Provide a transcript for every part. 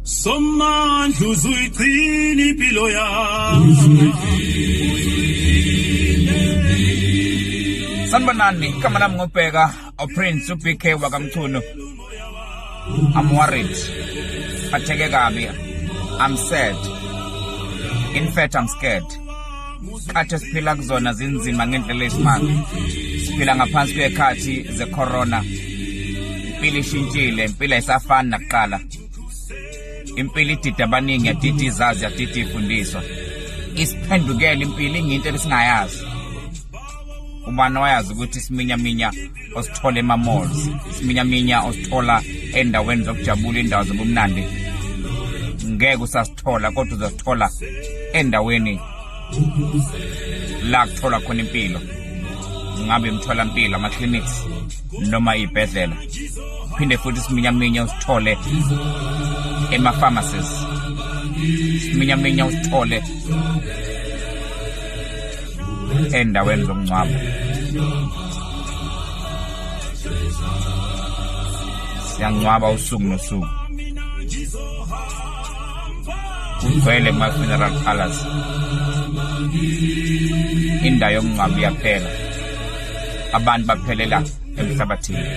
somandla uzuyigcina impilo yami. Sanibonani, igama lami ngobheka uPrince uBK wakamthunu. I'm worried. Phatheke kabi. I'm sad. In fact, I'm scared. Khathi siphila kuzona zinzima ngendlela esimanga. Siphila ngaphansi kwekhathi ze-corona. Impilo ishintshile, impilo ayisafani nakuqala. Impilo idida abaningi, yadida izazi, yadida ifundiswa. Isiphendukele impilo ingento esingayazi. Ubani wayazi ukuthi siminyaminya osithola ema-malls, siminyaminya osithola endaweni zokujabula, indawo zobumnandi. Ngeke usasithola kodwa uzasithola endaweni la kuthola khona impilo. Ngabe imtholampilo, ama-clinics noma izibhedlela. Phinde futhi siminyaminya usithole ema-pharmacies, siminyaminya usithole endaweni zomngcwabo. Siyangcwaba usuku nosuku, kugcwele kuma-funeral parlours. Indawo yomngcwabo iyaphela, abantu baphelela emhlabathini.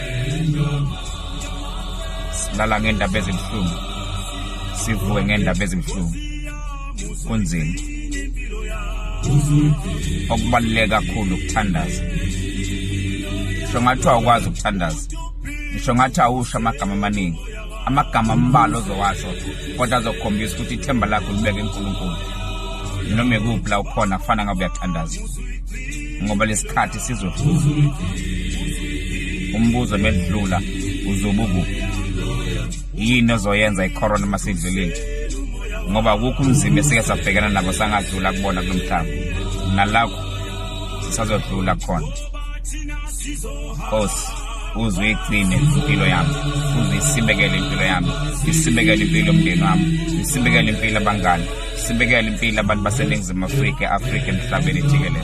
Silala ngendaba ezibuhlungu, sivuke ngendaba ezibuhlungu. Kunzima. Okubaluleke kakhulu ukuthandaza. Ngisho ngathi awukwazi ukuthandaza, ngisho ngathi awusho amagama amaningi, amagama ambalwa ozowasho, kodwa azokhombisa ukuthi ithemba lakho libeke eNkulunkulu. Noma ekuphi la ukhona kufana ngabe uyathandaza, ngoba lesikhathi sizodlula. Umbuzo medlula uzoba ukuphi? Yini ozoyenza icorona masidlulile? Ngoba akukho umzimba esike sabhekana nabo sangadlula kubona kulomhlaba. Nalapho sisazodlula khona. Nkosi, uzuyigcine impilo yami, uzuyisibekele impilo yami, isibekele impilo yomndeni wami, isibekele impilo abangani, isibekele impilo abantu baseNingizimu Afrika, emhlabeni jikelele.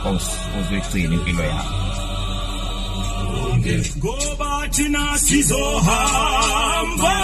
Nkosi, uzuyigcine impilo yami. Ngoba thina sizohamba